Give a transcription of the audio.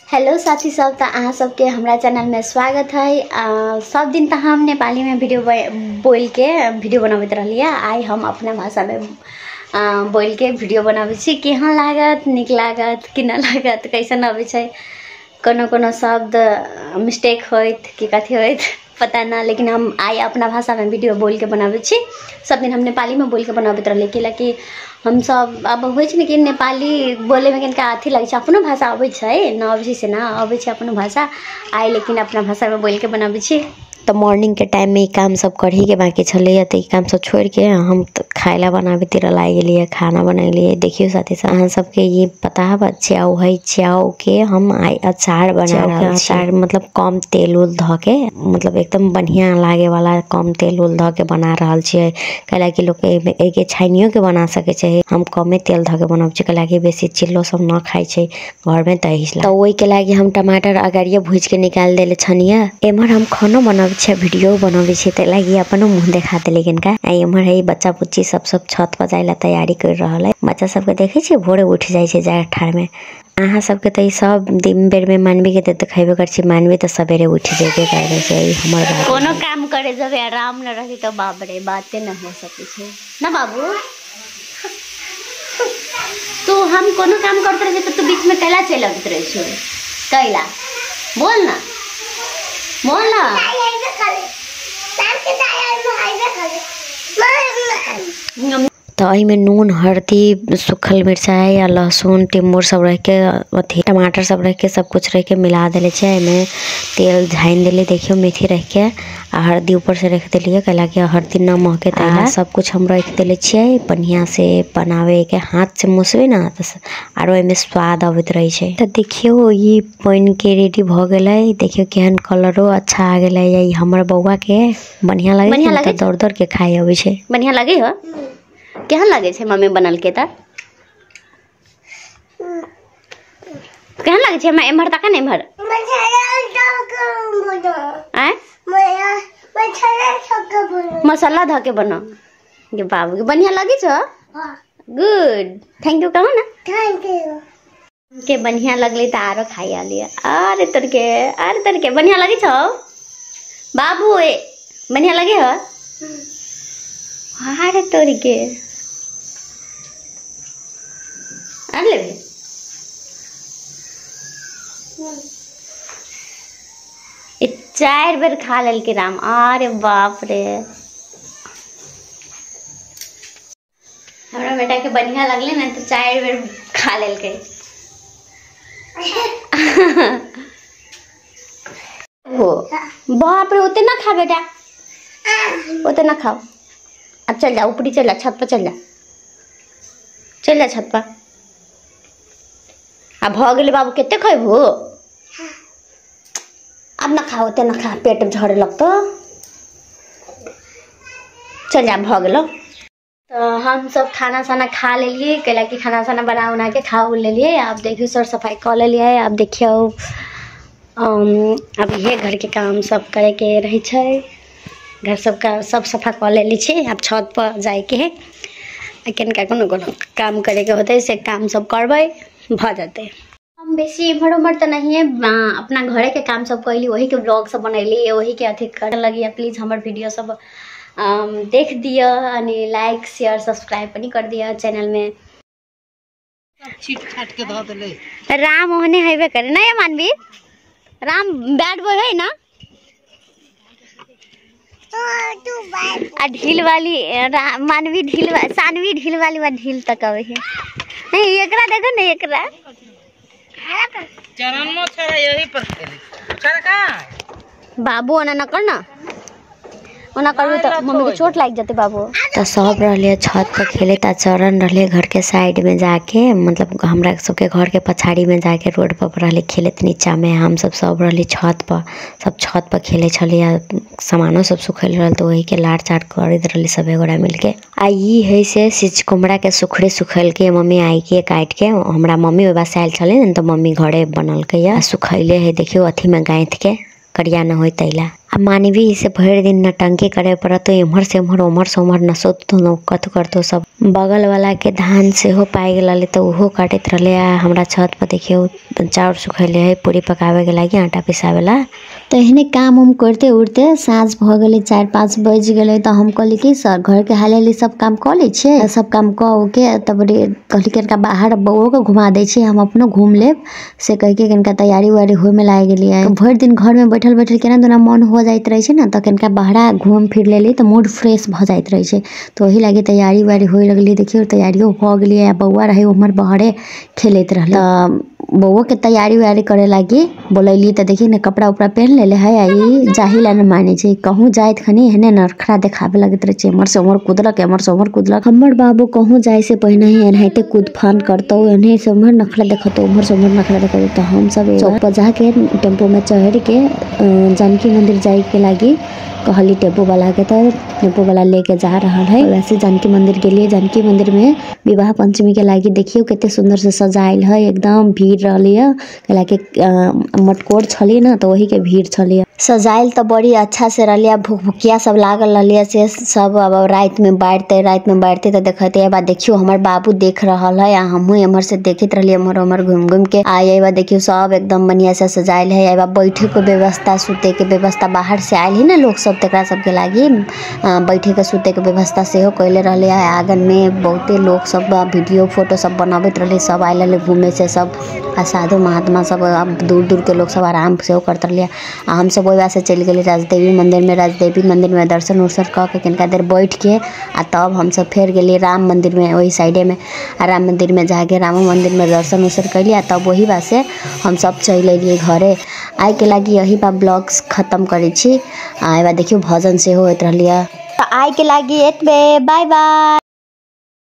Hello साथी सब, तो अहाँ सबके हमारा चैनल में स्वागत है। सब दिन तो हम नेपाली में वीडियो बोल के वीडियो बनाबैत रहलिए। आई हम अपना भाषा में बोल के वीडियो बनाबै छी। केहन लागत, निक लागत कि न लागत, कैसन अबै छै, कोनो शब्द मिस्टेक होइत कि कथी होइत पता ना, लेकिन हम आई अपना भाषा में वीडियो बोल के बनाबै छी। सब दिन हम नेपाली में बोल के बनाबैत रहलिए, कैलाकि हम सब अब होइ छै कि नेपाली बोले में कनिका अथी लगे छै। अपनो भाषा अबै छै, न अबै छै ना अबै छै अपनो भाषा आई, लेकिन अपना भाषा में बोल के बनाबै छी। तो मॉर्निंग के टाइम में काम सब कढ़ी के बाकी छे, तो काम सब छोड़ के हम तो खाइला बनाबे तीर लाई गेलिए, खाना बनैलिए। देखियो साथी सब अहाँ सबके ये पता है च्याउ है, च्याउ के हम अचार बना रहे। अचार मतलब कम तेल उल ध के, मतलब एकदम बढ़िया लागे वाला कम तेल उल ध के बना रहल छिए। कैलाकि लोग एक छानियो के बना सके छै, हम कमे तेल ध के बनाब छी, कैलाकि बेसी चिल्लो सब न खाइ छै घर में, तो वही के लागी हम टमाटर अगाड़िए भूज के निकाल देले छनिया। एमर हम खानो बनाबे छै, वीडियो बनाबे छै, ते लागी अपनो मुंह देखा दे। लेकिन का एमर है बच्चा बुच्ची सब छत पर जाइला तैयारी कर रहल है। बच्चा सबके देखे छै भोरे उठ जाय छै जाय ठार में। अहाँ सबके तो सब दिन बेर में मानवी के तो खेबे कर छी, मानवी तो सवेरे उठ जेबे करे छै। हमर बात कोनो काम करे जब आराम न रही तो बाप रे बाते न हो सके छै ना बाबू। तू हम कोनो काम करते रहे तो तू बीच में कैला चल आबत रहे छो, कैला बोल ना तो में नून हल्दी सूखल मिर्चाई या लहसुन टिम्बुर सब रह के अथी टमाटर सब रह के सब कुछ रह के मिला देले छे। में तेल झाइन देले, देखियो मेथी रह के आ हल्दी ऊपर से रख देलिए, कैला कि हल्दी न महके तेला सब कुछ हम रख देले छिए। बढ़िया से बनावे के हाथ से मुसबे ना तो आरो एमे स्वाद आबत रही छे। तो देखियो ये बन के रेडी भ गेलै। देखियो केहन कलरो अच्छा आ गेलै। ये हमर बौआ के बढ़िया लगे, दौड़ दौड़ के खाए आबै छे। बढ़िया लगे हो, केहन लगे छे मम्मी बनल के? त केहन लगे छे? एमहर तक ने एमहर मसाला ध के बना के बाबू के बढ़िया लगे छो। गुड, थैंक यू कहो ना। थैंक यू के बढ़िया लगले त आरो खाइया लिया। अरे तोर के बढ़िया लगे छो बाबू, ए बढ़िया लगे हो। अरे तोर के अरे ले 4 बेर खा लेल के राम। अरे बाप रे, हमरा बेटा के बढ़िया लगले ना तो 4 बेर खा लेल के। हो बाप रे, उतना खा बेटा, उतना खाओ। अब चल जा ऊपरी, चल जा छत पर, चल जा छत पर। अब भ गेले बाबू, केते खैबू? अब ना खाओ, उतना खा, पेट में झड़े लगतो। चल जा, भ गेलो। तो हम सब खाना साना खा लेलिए, कैला कि खाना साना बना उना के खा लेलिए। आप देखियो सर सफाई कर लेलिए। आप देखियो अब ये घर के काम सब करे के रही छे। घर सबका सब सफा कर लेली छे। अब छत पर जाए के है, कनिका कोनो काम करे के होते से काम सब करबे, भ जाते। हम बेसी इमहर उमर तो नहीं है, अपना घरे के काम सब कैली, वही के ब्लॉग सब बनैली, वही के अथी करे लगी। प्लीज हमार वीडियो सब देख दिया, लाइक शेयर सब्सक्राइब पनि कर दिया चैनल में। छीट छाट के ध देले राम ओहने हेबे करे ना, मानवी राम बैड बॉय है ना। आ ढील वाली मानवी ढील, सानवी ढील वाली बा, ढील तक आवे है। नहीं एकरा देखो ना, एकरा चरण में छरा यही पर चल का बाबू ओना न करना, ओना करबे तो मम्मी के चोट लाग जाते बाबू। तो सब रहले छत पर खेले, ता चरण रहले घर के साइड में जाके, मतलब हमरा सबके घर के पछाड़ी में जाके रोड पर रहले खेले। नीचा में हम सब रहले छत पर, सब छत पर खेले छलिए। सामानो सब सुखल रहल, तो वही के लाट चाट करत रहले सब गोरा मिलके। आ ई है से सिच कुमड़ा के सुखड़े सुखल के मम्मी आई के काट के, हमरा मम्मी बाबा साइल छले न, तो मम्मी घरे बनल के या सुखैले है। देखियो अथी में गांठ के करिया न होई तैला अब मानवी से भर दिन नटंकी करे पड़त एम्हर से एम्हर उमर से उमर नसोत तो कत करतो सब बगल वाला के धान से हो पाई गेल तो उहो काटत रहले। हमरा छत पर देखियो चाउर सुखैले है पूरी पकावे के लागी आटा पिसावेला। तो एहने काम उम करते उड़ते साँझ भ गेले 4-5 बज गेले तो हम कहली कि सर घर के हाले सब काम क ले छे सब काम क के तब कहली कि बाहर बउओ के घुमा दे छे हम अपनो घूम लेब से कह के कनका तैयारी वारी होय में लाग गेलिए। तो भर दिन घर में बैठल बैठल केना दोना मन हो जाइत रहे छे ना तो कनका बाहर घूम फिर लेली तो मूड फ्रेश भ जाइत रहे छे। तो वही लागी तैयारी वारी होय लगली। देखियो तैयारियो भ गेलिए बउआ रहे उमर बहरे खेलत रहले बउओ के तैयारी वारी करे लागी बोलैली तो देखी ना कपड़ा उपड़ा पहन लेले है आई जाहिला न माने छे कहूँ जाइत खनी हेने नरखड़ा देखावे लगत रहे छे। एमर से उमर कूदलक एमर से उमर कूदलक हमर बाबू कहूँ जाए से पहले ही एनाहिते कूद फान करतो एने से उमर नखड़ा देखतो उमर से उमर नखड़ा देखतो। तो हम सब चौक पर जाके टेम्पो में चढ़ के जानकी मंदिर जाए के लागी कहली टेम्पो वाला के तो टेम्पो वाला लेके जा रहा है। वैसे जानकी मंदिर के लिए जानकी मंदिर में विवाह पंचमी के लागी देखियो कितने सुंदर से सजाइल है एकदम भीड़ रही है कैलाकि मटकोर छली ना तो वही के भीड़ छली सजाइल तो बड़ी अच्छा से रही भुकभुकिया सब लागल रही से सब। अब रात में बैठते तो देखते अब देखियो हमार बाबू देख रहा है हमहू एमर से देखते रही एमर उमर घूम घूम के आई देखियो सब एकदम बढ़िया से सजाइल है। अब बैठे के व्यवस्था सुते के व्यवस्था बाहर से आयल है ना लोग सब तकरा सबके लागी बैठे के सुते के व्यवस्था से हो कैले रहे। आंगन में बहुते लोग सब वीडियो फोटो सब बनाबत रहे सब आयल रहे घूमे से सब साधु महात्मा सब दूर दूर के लोग सब आराम से हो करते रहे। हम सब वही से चल गए राजदेवी मंदिर में दर्शन उर्शन क के कनिका देर बैठ के तब हम सब फिर गए राम मंदिर में वही साइडे में राम मंदिर में जाके राम मंदिर में दर्शन उर्शन कैलिए तब वही बात से हम सब चल अलिए घरे आए के लागी यही बा ब्लॉग्स खत्म करे छी। देखियो भजन से होत रहलिए तो आए के लागी एतबे बाय बाय।